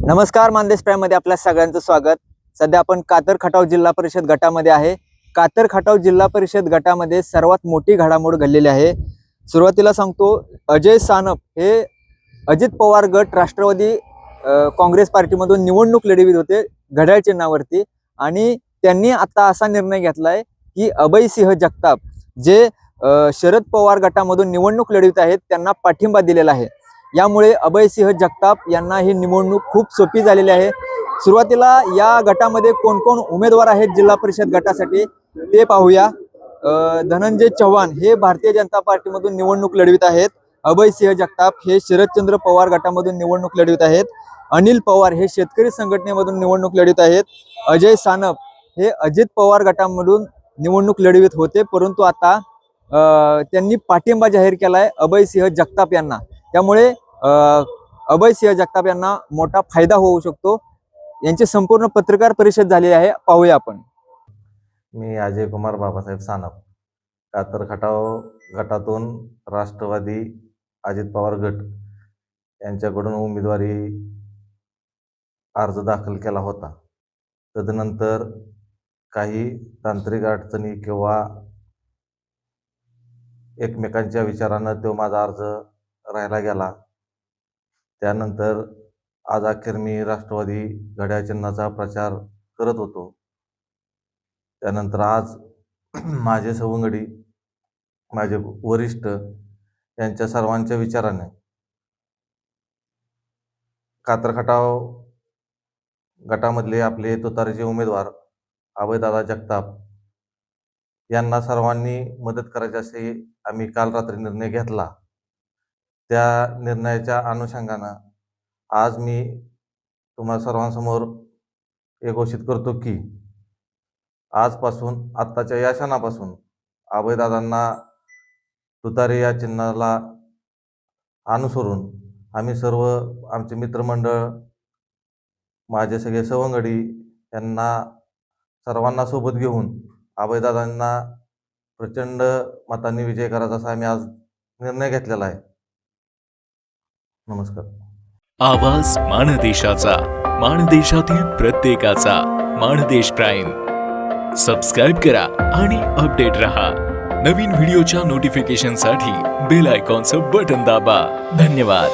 नमस्कार, मानदेश प्राईम मध्ये आपल्या सगळ्यांचं स्वागत। सध्या आपण कातर खटाव जिल्हा परिषद गटामध्ये आहे। कातर खटाव जिल्हा परिषद गटामध्ये सर्वात मोठी घडामोड घडलेली आहे। सुरुवातीला सांगतो, अजय सानप हे अजित पवार गट राष्ट्रवादी काँग्रेस पार्टीमधून निवडणूक लढवित होते घड्याळ चिन्हावरती, आणि त्यांनी आता असा निर्णय घेतलाय की अभय सिंह जगताप जे शरद पवार गटामधून निवडणूक लढवित आहेत त्यांना पाठिंबा दिलेला आहे। यामुळे अभय सिंह जगताप यांना ही निवडणूक खूप सोपी झालेली आहे। सुरुवातीला या गटामध्ये कोण कोण उमेदवार आहेत जिल्हा परिषद गटासाठी ते पाहूया। धनंजय चव्हाण हे भारतीय जनता पार्टीमधून निवडणूक लढवित आहेत। अभय सिंह जगताप हे शरदचंद्र पवार गटामधून निवडणूक लढवित आहेत। अनिल पवार हे शेतकरी संघटनेमधून निवडणूक लढवित आहेत। अजय सानप हे अजित पवार गटामधून निवडणूक लढवित होते, परंतु आता त्यांनी पाठिंबा जाहीर केलाय अभय सिंह जगताप यांना। त्यामुळे अभय सिंह जगताप यांना मोठा फायदा होऊ शकतो। यांची संपूर्ण पत्रकार परिषद झाली आहे, पाहूया आपण। मी अजय कुमार बाबासाहेब सानप, कातर खटाव गटातून राष्ट्रवादी अजित पवार गट यांच्याकडून उमेदवारी अर्ज दाखल केला होता। तदनंतर काही तांत्रिक अडचणी किंवा एकमेकांच्या विचारानं तो माझा अर्ज राहिला गेला। त्यानंतर आज अखेर मी राष्ट्रवादी घड्याळ चिन्हाचा प्रचार करत होतो। त्यानंतर आज माझे सवंगडी, माझे वरिष्ठ यांच्या सर्वांच्या विचाराने कातर खटाव गटामधले आपले तुतारीचे उमेदवार अभयदादा जगताप यांना सर्वांनी मदत करायची असे आम्ही काल रात्री निर्णय घेतला। त्या निर्णयाच्या अनुषंगानं आज मी तुम्हा सर्वांसमोर हे घोषित करतो की आजपासून, आत्ताच्या या क्षणापासून अभयदादांना तुतारी या चिन्हाला अनुसरून आम्ही सर्व, आमचे मित्रमंडळ, माझे सगळे सवंगडी यांना सर्वांना सोबत घेऊन अभयदादांना प्रचंड मतांनी विजय करायचा असा आम्ही आज निर्णय घेतलेला आहे। नमस्कार। आवाज माणदेशाचा, माणदेशातील प्रत्येकाचा, माणदेश प्राईम। सबस्क्राइब करा आणि अपडेट रहा। नवीन व्हिडिओच्या नोटिफिकेशनसाठी बेल आयकॉनचं बटन दाबा। धन्यवाद।